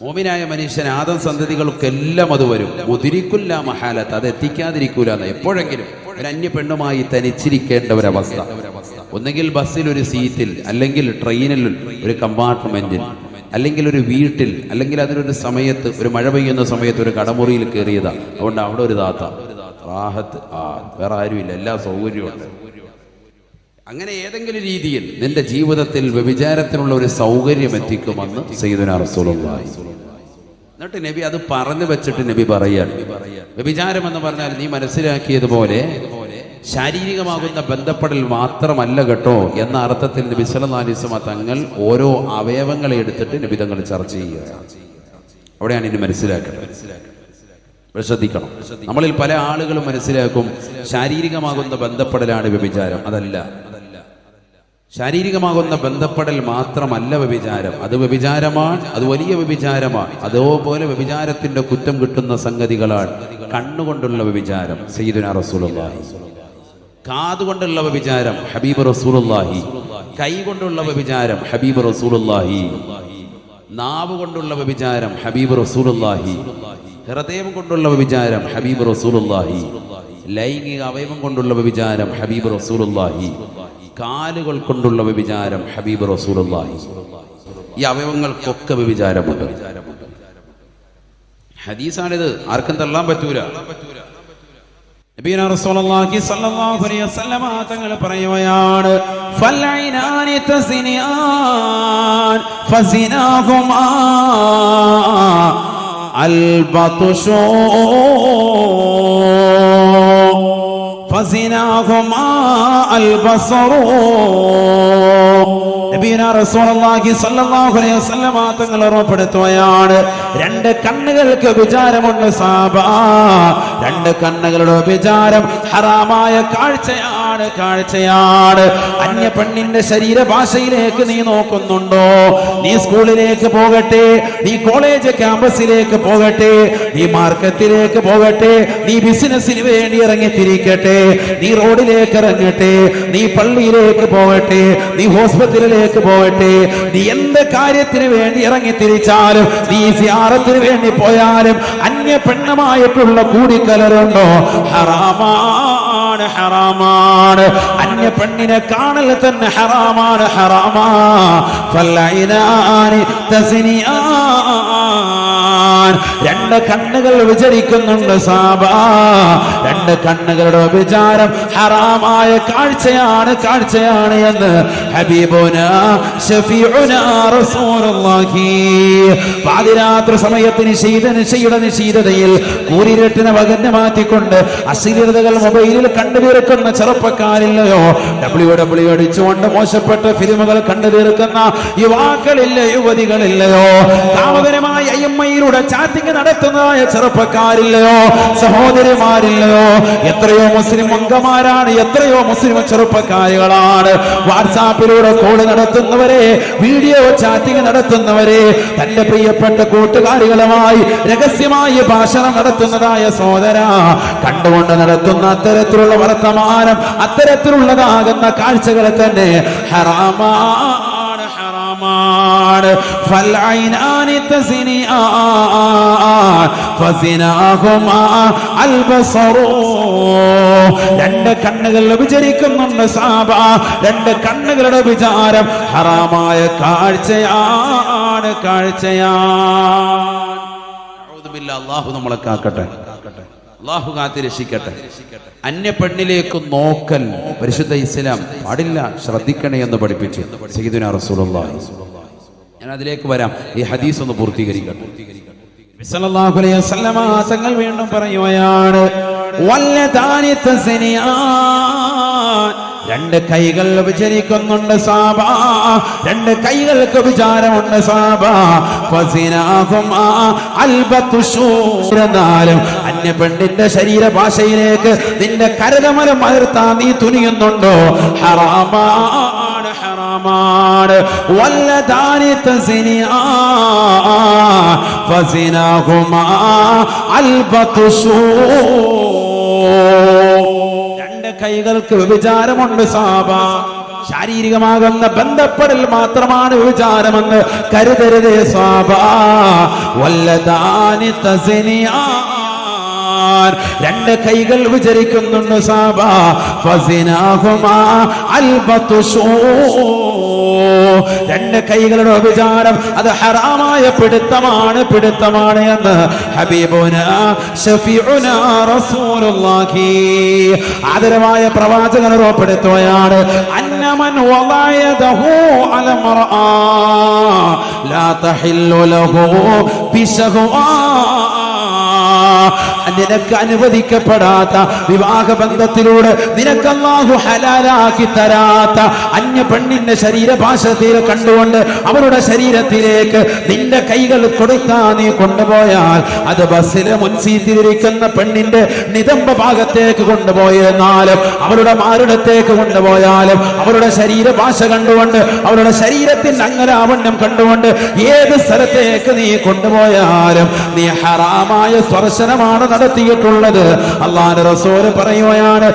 മോമിനായ മനുഷ്യൻ ആദം സന്തതികൾക്കെല്ലാം അത് വരും. മുദ്രികുൻ ലാ മഹാലത, അത് എത്തിക്കാതിരിക്കൂല. എപ്പോഴെങ്കിലും ഒരു അന്യ പെണ്ണുമായി തനിച്ചിരിക്കേണ്ട ഒരവസ്ഥ, ഒന്നെങ്കിൽ ബസ്സിൽ ഒരു സീറ്റിൽ, അല്ലെങ്കിൽ ട്രെയിനിൽ ഒരു കമ്പാർട്ട്മെന്റിൽ, അല്ലെങ്കിൽ ഒരു വീട്ടിൽ, അല്ലെങ്കിൽ അതിനൊരു സമയത്ത് ഒരു മഴ പെയ്യുന്ന സമയത്ത് ഒരു കടമുറിയിൽ കയറിയതാ. അതുകൊണ്ട് അവിടെ ഒരു താത്ത റാഹത്ത്, വേറെ ആരുമില്ല, എല്ലാ സൗകര്യവും ഉണ്ട്. അങ്ങനെ ഏതെങ്കിലും രീതിയിൽ നിന്റെ ജീവിതത്തിൽ വ്യഭിചാരത്തിനുള്ള ഒരു സൗകര്യം എത്തിക്കുമെന്ന് സയ്യിദുനാ റസൂലുള്ളാഹി. എന്നിട്ട് നബി അത് പറഞ്ഞു വെച്ചിട്ട് നബി പറയാൻ, വ്യഭിചാരം എന്ന് പറഞ്ഞാൽ നീ മനസ്സിലാക്കിയതുപോലെ ശാരീരികമാകുന്ന ബന്ധപ്പെടൽ മാത്രമല്ല കേട്ടോ എന്ന അർത്ഥത്തിൽ നബി സല്ലല്ലാഹു അലൈഹി വസല്ലം തങ്ങൾ ഓരോ അവയവങ്ങളെ എടുത്തിട്ട് നബി തങ്ങൾ ചർച്ച ചെയ്യുകയാണ്. അവിടെയാണ് ഇനി മനസ്സിലാക്കേണ്ടത്. ശ്രദ്ധിക്കണം. നമ്മളിൽ പല ആളുകളും മനസ്സിലാക്കും ശാരീരികമാകുന്ന ബന്ധപ്പെടലാണ് വ്യഭിചാരം. അതല്ല. ശാരീരികമാകുന്ന ബന്ധപ്പെടൽ മാത്രമല്ല വ്യഭിചാരം. അത് വ്യഭിചാരമാണ്, അത് വലിയ വ്യഭിചാരമാണ്. അതേപോലെ വ്യഭിചാരത്തിന്റെ കുറ്റം കിട്ടുന്ന സംഗതികളാണ് കണ്ണുകൊണ്ടുള്ള വ്യഭിചാരം, സയ്യിദുനാ റസൂലുള്ളാഹി. കാതുകൊണ്ടുള്ള വ്യഭിചാരം, ഹബീബ് റസൂലുള്ളാഹി. കൈകൊണ്ടുള്ള വ്യഭിചാരം, ഹബീബ് റസൂലുള്ളാഹി. നാവ് കൊണ്ടുള്ള വ്യഭിചാരം, ഹബീബ് റസൂലുള്ളാഹി. ഹൃദയം കൊണ്ടുള്ള വ്യഭിചാരം, ഹബീബ് റസൂലുള്ളാഹി. ലൈംഗിക അവയവം കൊണ്ടുള്ള വ്യഭിചാരം, ഹബീബ് റസൂലുള്ളാഹി. കാലുകൾ കൊണ്ടുള്ള വ്യഭിചാരം, ഹബീബ് റസൂലുള്ളാഹി. ഈ അവയവങ്ങൾക്കൊക്കെ വ്യഭിചാരമുണ്ട്. ഹദീസാണിത്, ആർക്കും തള്ളാൻ പറ്റൂല. നബിയുനാ റസൂലുള്ളാഹി സ്വല്ലല്ലാഹു അലൈഹി വസല്ലമ തങ്ങൾ പറയുകയാണ് ഫൽഐനാനി തസിനിയാൻ ഫസിനാഹുമാ അൽബതുഷു ഫസിനാഹുമാ അൽബസറു. നബിയുനാ റസൂലുള്ളാഹി സ്വല്ലല്ലാഹു അലൈഹി വസല്ലമ തങ്ങൾ ഓർമ്മപ്പെടുത്തുകയാണ്, രണ്ട് കണ്ണുകൾക്ക് വിചാരമുണ്ട് സാബ. രണ്ട് കണ്ണുകളുടെ വിചാരം ഹറാമായ കാഴ്ചയാണ്. അന്യ പെണ്ണിന്റെ ശരീരഭാഷയിലേക്ക് നീ നോക്കുന്നുണ്ടോ? നീ സ്കൂളിലേക്ക് പോകട്ടെ, നീ കോളേജ് ക്യാമ്പസിലേക്ക് പോകട്ടെ, നീ മാർക്കറ്റിലേക്ക് പോകട്ടെ, നീ ബിസിനസ്സിന് വേണ്ടി ഇറങ്ങിത്തിരിക്കട്ടെ, നീ റോഡിലേക്ക് ഇറങ്ങട്ടെ, നീ പള്ളിയിലേക്ക് പോകട്ടെ, നീ ഹോസ്പിറ്റലിലേക്ക് പോകട്ടെ, നീ എന്ത് കാര്യത്തിന് വേണ്ടി ഇറങ്ങിത്തിരിച്ചാലും, നീ സിയാറത്തിന് വേണ്ടി പോയാലും അന്യ പെണ്ണുമായിട്ടുള്ള കൂടിക്കലരുണ്ടോ? ഹറാമാണ്, ഹറാമാണ്. അന്യ പെണ്ണിനെ കാണൽ തന്നെ ഹറാമാണ്, ഹറാമാ. ഫൽഐനാനി തസ്നിയാൻ. രണ്ട് കണ്ണുകൾ വിചരിക്കുന്നുണ്ട് സാബ. രണ്ട് കണ്ണുകളുടെ വിചാരം ഹറാമായ കാഴ്ചയാണ് എന്ന് ഹബീബുനാ ശഫീഉനാ റസൂലുള്ളാഹി. പാതിരാത്രി സമയത്ത് നിശീതതയിൽ കൂരിരട്ടിനെ വകഞ്ഞു മാറ്റിക്കൊണ്ട് അശ്ലീലതകൾ മൊബൈലിൽ കണ്ടു തീർക്കുന്ന ചെറുപ്പക്കാരില്ലയോ? WWE അടിച്ചുകൊണ്ട് മോശപ്പെട്ട ഫിലിമുകൾ കണ്ടു തീർക്കുന്ന യുവാക്കളില്ല, യുവതികളില്ലയോ? കാമകരമായ IMIയിലൂടെ ചാറ്റിംഗ് നടത്തുന്നതായ ചെറുപ്പക്കാരില്ലയോ? സഹോദരിമാരില്ലയോ? എത്രയോ മുസ്ലിം അംഗമാരാണ്, എത്രയോ മുസ്ലിം ചെറുപ്പക്കാരികളാണ് വാട്സാപ്പിലൂടെ കോൾ നടത്തുന്നവരെ, വീഡിയോ ചാറ്റിംഗ് നടത്തുന്നവരെ, തന്റെ പ്രിയപ്പെട്ട കൂട്ടുകാരികളുമായി രഹസ്യമായി ഭാഷണം നടത്തുന്നതായ സഹോദര, കണ്ടുകൊണ്ട് നടത്തുന്ന അത്തരത്തിലുള്ള വർത്തമാനം, അത്തരത്തിലുള്ളതാകുന്ന കാഴ്ചകളെ തന്നെ ഹറാമാണ്, ഹറാമാണ്. ഫൽഐനാനി തസ്നിയാൻ ഫസിനാഹുമാ അൽബസറു. രണ്ട് കണ്ണുകൾ വിചരിക്കുന്നുണ്ട് സാബ. രണ്ട് കണ്ണുകളുടെ വിചാരം ഹറാമായ കാഴ്ചയാണ്. അല്ലാഹു നമ്മളെ കാക്കട്ടെ, അല്ലാഹു കാത്തി രക്ഷിക്കട്ടെ. അന്യ പെണ്ണിലേക്ക് നോക്കൽ പരിശുദ്ധ ഇസ്ലാം പാടില്ല, ശ്രദ്ധിക്കണേ എന്ന് പഠിപ്പിച്ചു സയ്യിദുനാ റസൂലുള്ളാഹി. ഞാൻ അതിലേക്ക് വരാം, ഈ ഹദീസ് ഒന്ന് പൂർത്തീകരിക്കട്ടെ. സല്ലല്ലാഹു അലൈഹി വസല്ലമ തങ്ങൾ വീണ്ടും പറയുകയാണ്, വല്ലദാനി തസ്നിയാൻ. രണ്ട് കൈകൾ വിചരിക്കുന്നുണ്ട് സാബ. രണ്ട് കൈകൾക്ക് വിചാരമുണ്ട് സാബ. ഫസിനാഹുമാ അൽബതുഷു. എന്നാലും അന്യ പെണ്ണിന്റെ ശരീരഭാഷയിലേക്ക് നിന്റെ കരതമരം മലർത്താൻ നീ തുനിയുന്നുണ്ടോ? ഹറാമാണ്, ഹറാമാണ്. വല്ലദാനി തസ്നിയാൻ ഫസിനാഹുമാ അൽബതുഷു. കൈകൾക്ക് വ്യഭിചാരമുണ്ട് സാബ. ശാരീരികമാകുന്ന ബന്ധപ്പെടൽ മാത്രമാണ് വ്യഭിചാരമെന്ന് കരുതരുതേ സാബ. വല്ലദാനി തസ്നിയാൻ. രണ്ട് കൈകൾ വിചരിക്കുന്നുണ്ട് സാബ. ഫസിനാഹുമാ അൽബതുഷു. രണ്ട് കൈകളുടെ വിചാരം അത് ഹറാമായ പിടുത്തമാണ് എന്ന് ഹബീബുനാ ശഫീഉനാ റസൂലുള്ളാഹി. ആദരവായ പ്രവാചകൻ ഉറപ്പെടുത്തുകയാണ്, അന്നമൻ വളയദഹു അലമറാ ലാ തഹില്ലു ലഹു ബിശഹവാ. നിനക്ക് അനുവദിക്കപ്പെടാത്ത വിവാഹബന്ധത്തിലൂടെ നിനക്ക് അല്ലാഹു ഹലാലാക്കി തരാത്ത അന്യ പെണ്ണിന്റെ ശരീരഭാഷത്തിൽ കണ്ടുകൊണ്ട് അവരുടെ ശരീരത്തിലേക്ക് നിന്റെ കൈകൾ കൊടുത്താ നീ കൊണ്ടുപോയാൽ അത് ബസ്സിലെ മുൻസീറ്റിലിരിക്കുന്ന പെണ്ണിന്റെ നിതംബ ഭാഗത്തേക്ക് കൊണ്ടുപോയിരുന്നാലും അവരുടെ മാറിടത്തേക്ക് കൊണ്ടുപോയാലും അവരുടെ ശരീരഭാഷ കണ്ടുകൊണ്ട് അവരുടെ ശരീരത്തിന്റെ അംഗലാവണ്യം കണ്ടുകൊണ്ട് ഏത് സ്ഥലത്തേക്ക് നീ കൊണ്ടുപോയാലും നീ ഹറാമായ സ്പർശനമാണ് നടത്തിയിട്ടുള്ളത്. അല്ലാഹുവിന്റെ റസൂൽ പറയുകയാണ്,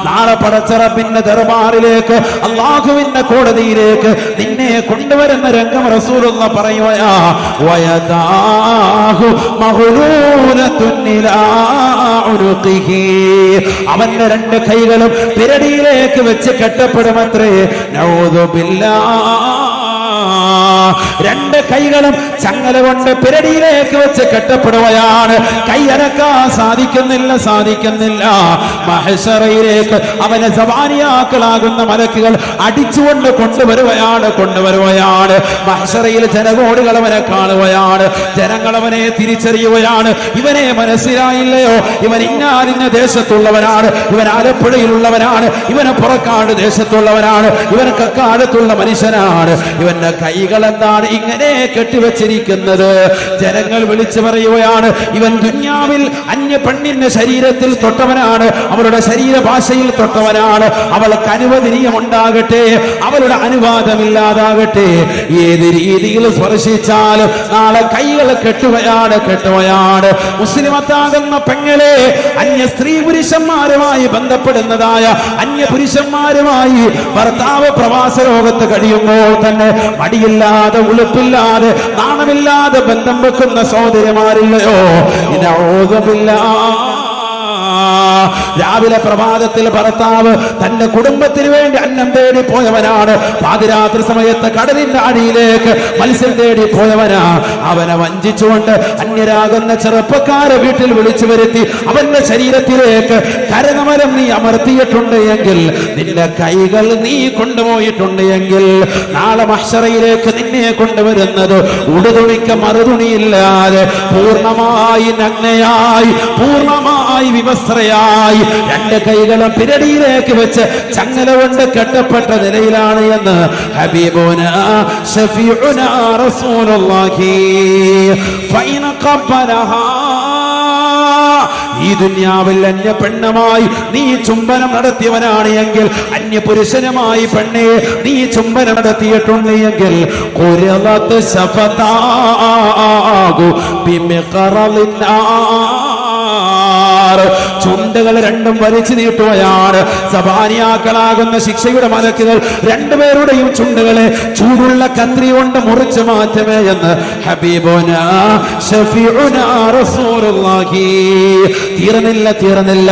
നാളെ പടച്ച റബ്ബിന്റെ ദർബാറിലേക്ക്, അല്ലാഹുവിന്റെ കോടതിയിലേക്ക് നിന്റെ നിന്നെ കൊണ്ടുവരുന്ന രംഗം റസൂലുള്ള പറയുകയാ, വയദാഹു മഗ്ലൂലത്തുൻ ഇലാ ഉനുഖിഹി, അവന്റെ രണ്ട് കൈകളും പിരടിയിലേക്ക് വെച്ച് കെട്ടപ്പെടുമത്രേ. നഊദു ബില്ലാഹ്, രണ്ട് കൈകളും ചങ്ങല കൊണ്ട് പിരടിയിലേക്ക് വെച്ച് കെട്ടപ്പെടുകയാണ്. കൈ അനക്കാൻ സാധിക്കുന്നില്ല. മഹ്ശറയിലേക്ക് അവനെ സവാനിയാക്കളാകുന്ന മലക്കുകൾ അടിച്ചുകൊണ്ട് കൊണ്ടുവരുകയാണ്. മഹ്ശറയിൽ ജനകോടികൾ അവനെ കാണുകയാണ്. ജനങ്ങൾ അവനെ തിരിച്ചറിയുകയാണ്. ഇവനെ മനസ്സിലായില്ലയോ? ഇവൻ ഇന്നാലിന്ന ദേശത്തുള്ളവനാണ്, ഇവൻ ആലപ്പുഴയിലുള്ളവനാണ്, ഇവന് പുറക്കാട് ദേശത്തുള്ളവനാണ്, ഇവൻ കക്കാടത്തുള്ള മനുഷ്യനാണ്. ഇവന്റെ കൈകൾ എന്താണ് ഇങ്ങനെ കെട്ടിവെച്ചിരിക്കുന്നത്? ജനങ്ങൾ വിളിച്ചു പറയുകയാണ്, ഇവൻ ദുന്യാവിൽ അന്യ പെണ്ണിന്റെ ശരീരത്തിൽ തൊട്ടവനാണ്, അവളുടെ ശരീരഭാഷയിൽ തൊട്ടവനാണ്. അവൾക്ക് അനുവദനീയമുണ്ടാകട്ടെ, അവളുടെ അനുവാദമില്ലാതാകട്ടെ. ഏത് രീതിയിൽ സ്പർശിച്ചാലും നാളെ കൈകൾ കെട്ടുകയാണ്. മുസ്ലിമത്താകുന്ന പെങ്ങളെ, അന്യ സ്ത്രീ പുരുഷന്മാരുമായി ബന്ധപ്പെടുന്നതായ അന്യ പുരുഷന്മാരുമായി ഭർത്താവ് പ്രവാസ ലോകത്ത് കഴിയുമ്പോൾ തന്നെ മടിയില്ലാതെ, ഉളുപ്പില്ലാതെ, നാണമില്ലാതെ ബന്ധം വെക്കുന്ന സഹോദരിമാരില്ലയോ? രാവിലെ പ്രഭാതത്തിൽ ഭർത്താവ് തന്റെ കുടുംബത്തിന് വേണ്ടി അന്നം തേടി പോയവനാണ്. പാതിരാത്രി സമയത്ത് കടലിന്റെ അടിയിലേക്ക് മത്സ്യം തേടി പോയവനാ. അവനെ വഞ്ചിച്ചുകൊണ്ട് അന്യരാകുന്ന ചെറുപ്പക്കാരെ വീട്ടിൽ വിളിച്ചു വരുത്തി അവന്റെ ശരീരത്തിലേക്ക് കരകമരം നീ അമർത്തിയിട്ടുണ്ട് എങ്കിൽ, നിന്റെ കൈകൾ നീ കൊണ്ടുപോയിട്ടുണ്ട് എങ്കിൽ, നാളെ മഹ്ശറയിലേക്ക് നിന്നെ കൊണ്ടുവരുന്നത് ഉടുതുണിക്ക് മറുതുണിയില്ലാതെ പൂർണ്ണമായി നഗ്നയായി, പൂർണ്ണമായി വിവസ്ത്രയായി, രണ്ട് കൈകളും പിരടിയിലേക്ക് വെച്ച് ചങ്ങല കൊണ്ട് കെട്ടപ്പെട്ട നിലയിലാണ് എന്ന് ഹബീബുനാ ശഫീഉനാ റസൂലുള്ളാഹി ഫൈന ഖബ്ബലഹാ. ഈ ദുനിയാവിൽ അന്യ പെണ്ണുമായി നീ ചുംബനം നടത്തിയവനാണ് എങ്കിൽ, അന്യ പുരുഷനുമായി പെണ്ണെ നീ ചുംബനം നടത്തിയിട്ടുണ്ട് എങ്കിൽ, ഖുറലത് ശഫതാഗു ബിമിഖറലിന്നാ, ചുണ്ടുകൾ രണ്ടും വലിച്ചു നീട്ടുകയാണ്. സബാനിയാക്കളാകുന്ന ശിക്ഷയുടെ മലക്കുകൾ രണ്ടുപേരുടെയും ചുണ്ടുകളെ ചൂടുള്ള കത്രി കൊണ്ട് മുറിച്ചു മാറ്റമേ എന്ന് ഹബീബുനാ ശഫീഉനാ റസൂലുള്ളാഹി. തീർന്നില്ല,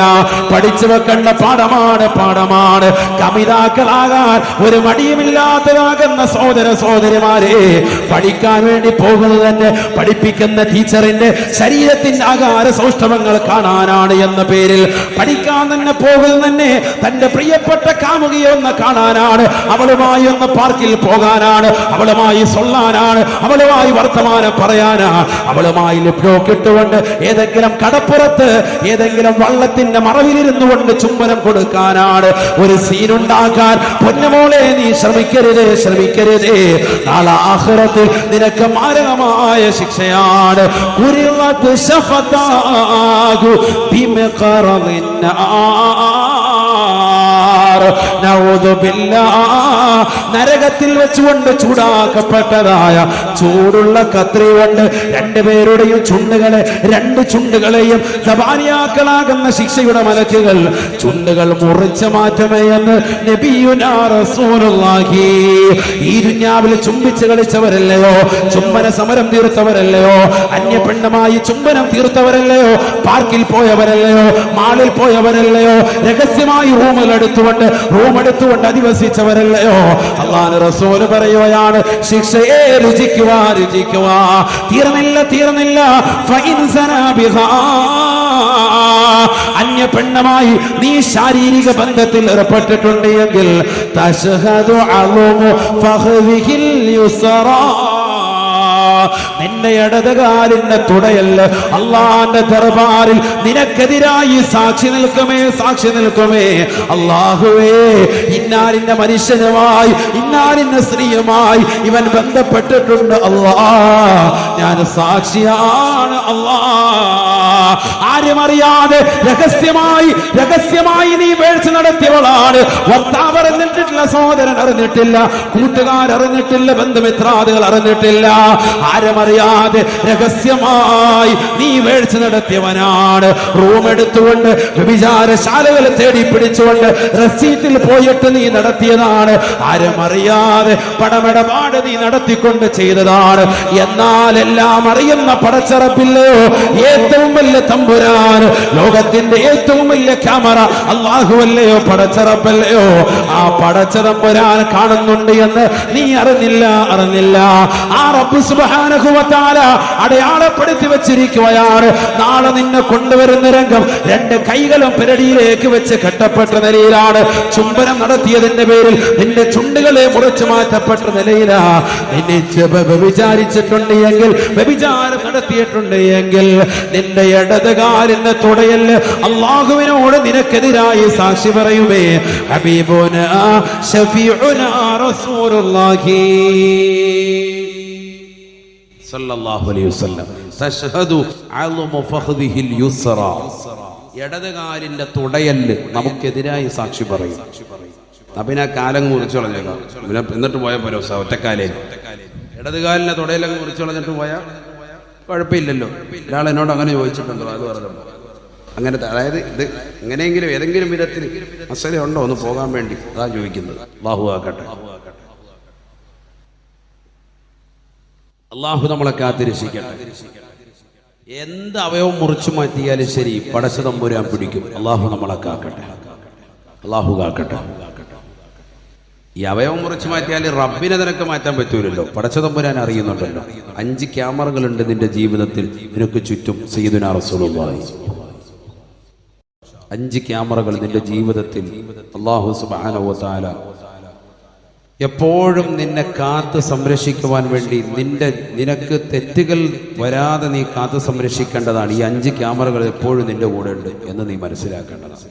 പഠിച്ചു വെക്കേണ്ട പാഠമാണ്. കമിതാക്കളാകാൻ ഒരു മടിയുമില്ലാത്തതാകുന്ന സഹോദരിമാരെ, പഠിക്കാൻ വേണ്ടി പോകുന്നത് തന്നെ പഠിപ്പിക്കുന്ന ടീച്ചറിന്റെ ശരീരത്തിന്റെ ആകാര സൗഷ്ഠവങ്ങൾ കാണാനാണ് എന്ന പേരിൽ പഠിക്കാൻ തന്നെ പോകുന്നത് തന്നെ തന്റെ പ്രിയപ്പെട്ട കാമുകിയെ ഒന്ന് കാണാനാണ്, അവളുമായി ഒന്ന് പാർക്കിൽ പോകാനാണ്, അവളുമായി സൊല്ലാനാണ്, അവളുമായി വർത്തമാനം പറയാനാണ്, അവളുമായി ലിപ്ലോക്ക് ഇട്ടുകൊണ്ട് ഏതെങ്കിലും കടപ്പുറത്ത് ഏതെങ്കിലും വള്ളത്തിന്റെ മറവിലിരുന്നു കൊണ്ട് ചുംബനം കൊടുക്കാനാണ്. ഒരു സീനുണ്ടാക്കാൻ പൊന്നുമോളെ നീ ശ്രമിക്കരുതേ. നാളെ ആഖിറത്തിൽ നിനക്ക് മാരകമായ ശിക്ഷയാണ്. ഖുറിലത് ശഫതാഗു നരകത്തിൽ വെച്ചുകൊണ്ട് ചൂടാക്കപ്പെട്ടതായ ചൂടുള്ള കത്രി കൊണ്ട് രണ്ടുപേരുടെയും രണ്ട് ചുണ്ടുകളെയും സബാനിയാക്കളാകുന്ന ശിക്ഷയുടെ മലക്കുകൾ ചുണ്ടുകൾ മുറിച്ചു മാറ്റമേ എന്ന് നബിയുനാ റസൂലുള്ളാഹി. ഈ ദുനിയാവിൽ ചുംബിച്ച് കളിച്ചവരല്ലയോ, ചുംബന സമരം തീർത്തവരല്ലയോ, അന്യ പെണ്ണുമായി ചുംബനം തീർത്തവരല്ലയോ, പാർക്കിൽ പോയവരല്ലയോ, മാളിൽ പോയവരല്ലയോ, രഹസ്യമായി റൂം എടുത്തുകൊണ്ട് അധിവസിച്ചവരല്ലയോ? അല്ലാഹുവിന്റെ റസൂൽ പറയുകയാണ്, ശിക്ഷയെ രുചിക്കുക. തീർന്നില്ല. ഫഇൻ സനാ ബിഹാ, അന്യ പെണ്ണുമായി നീ ശാരീരിക ബന്ധത്തിൽ ഏർപ്പെട്ടിട്ടുണ്ട് എങ്കിൽ, തശ്ഹദു അളുമു ഫഖ്ദിഹിൽ യുസ്റാ, നിന്റെ ഇടതുകാലിന്റെ തുടയല്ല അള്ളാന്റെ ദർബാറിൽ നിനക്കെതിരായി സാക്ഷി നിൽക്കുമേ. അള്ളാഹുവേ, ഇന്നാലിന്റെ മനുഷ്യനുമായി ഇന്നാലിന്റെ സ്ത്രീയുമായി ഇവൻ ബന്ധപ്പെട്ടിട്ടുണ്ട് അല്ലാ, ഞാൻ സാക്ഷിയാണ് അല്ലാ. ആരും അറിയാതെ രഹസ്യമായി നീ വീഴ്ച നടത്തിയവളാണ്. ഭർത്താവ് അറിഞ്ഞിട്ടില്ല, സഹോദരൻ അറിഞ്ഞിട്ടില്ല, കൂട്ടുകാർ അറിഞ്ഞിട്ടില്ല, ബന്ധുമിത്രാദികൾ അറിഞ്ഞിട്ടില്ല. ആരമറിയാതെ രഹസ്യമായി നീ വേഴ്ച നടത്തിയവനാണ്. റൂം എടുത്തുകൊണ്ട് വ്യഭിചാരശാലകളെ തേടി പിടിച്ചുകൊണ്ട് റസീറ്റിൽ പോയിട്ട് നീ നടത്തിയതാണ്. ആരമറിയാതെ പണമിടപാട് നീ നടത്തിക്കൊണ്ട് ചെയ്തതാണ്. എന്നാൽ എല്ലാം അറിയുന്ന പടച്ചറപ്പില്ലയോ, ഏറ്റവും വലിയ തമ്പുരാൻ, ലോകത്തിന്റെ ഏറ്റവും വലിയ ക്യാമറ അല്ലാഹുവല്ലയോ, പടച്ചറപ്പല്ലയോ? ആ പടച്ചതമ്പുരാൻ കാണുന്നുണ്ട് എന്ന് നീ അറിഞ്ഞില്ല. ആ റബ്ബ് സുബ്ഹാനഹു വ തആല അടയാളപ്പെടുത്തി വെച്ചിരിക്കുകയാണ്. നാളെ നിന്നെ കൊണ്ടുവരുന്ന രംഗം, രണ്ട് കൈകളും പെരടിയിലേക്ക് വെച്ച് കെട്ടപ്പെട്ട നിലയിലാണ്. ചുംബനം നടത്തിയതിന്റെ പേരിൽ നിന്റെ ചുണ്ടുകളെ മുറിച്ചു മാറ്റപ്പെട്ട നിലയിലാ. നിന്നെ വ്യഭിചാരിച്ചിട്ടുണ്ട് എങ്കിൽ, വ്യഭിചാരം നടത്തിയിട്ടുണ്ട് എങ്കിൽ, നിന്റെ ഇടതുകാലിന്റെ തുടയല് അല്ലാഹുവിനോട് നിനക്കെതിരായി സാക്ഷി പറയുമേ. ഹബീബുനാ ശഫീഉനാ റസൂലുള്ളാഹി സല്ലല്ലാഹു അലൈഹി വസല്ലം തശ്ഹദു അൽമു ഫഖദിഹിൽ യുസ്റ. ഇടതുകാലിന്റെ തുടയല് നമുക്കെതിരായി സാക്ഷി പറയും. പിന്നെ കാലം മുറിച്ചു കളഞ്ഞേക്കാം, എന്നിട്ട് പോയാൽ പോരോ ഒറ്റക്കാലേ. ഇടതുകാലിന്റെ തുടയിലൊക്കെ മുറിച്ചു കളഞ്ഞിട്ട് പോയാൽ കുഴപ്പമില്ലല്ലോ. ഒരാൾ എന്നോട് അങ്ങനെ ചോദിച്ചിട്ടുണ്ടോ? അത് പറഞ്ഞു അങ്ങനത്തെ, അതായത് ഇത് എങ്ങനെയെങ്കിലും ഏതെങ്കിലും വിധത്തിൽ അസലുണ്ടോ ഒന്ന് പോകാൻ വേണ്ടി, അതാ ചോദിക്കുന്നത്. അല്ലാഹു ആക്കട്ടെ. അല്ലാഹു നമ്മളെ കാത്തിരക്ഷിക്കട്ടെ. എന്ത് അവയവം മുറിച്ചു മാറ്റിയാലും ശരി പടച്ച തമ്പുരാൻ പിടിക്കും. അല്ലാഹു നമ്മളെ കാക്കട്ടെ, അല്ലാഹു കാക്കട്ടെ. ഈ അവയവം മുറിച്ചു മാറ്റിയാൽ റബ്ബിനെ നിനക്ക് മാറ്റാൻ പറ്റൂലല്ലോ. പടച്ച തമ്പുരാൻ അറിയുന്നുണ്ടല്ലോ. 5 ക്യാമറകളുണ്ട് നിന്റെ ജീവിതത്തിൽ, നിനക്ക് ചുറ്റും സയ്യിദുനാ റസൂലുള്ളാഹി. 5 ക്യാമറകൾ നിന്റെ ജീവിതത്തിൽ. അല്ലാഹു സുബ്ഹാനഹു വ തആല എപ്പോഴും നിന്നെ കാത്ത് സംരക്ഷിക്കുവാൻ വേണ്ടി, നിനക്ക് തെറ്റുകൾ വരാതെ നീ കാത്ത് സംരക്ഷിക്കേണ്ടതാണ്. ഈ 5 ക്യാമറകൾ എപ്പോഴും നിന്റെ കൂടെ ഉണ്ട് എന്ന് നീ മനസ്സിലാക്കേണ്ടതാണ്.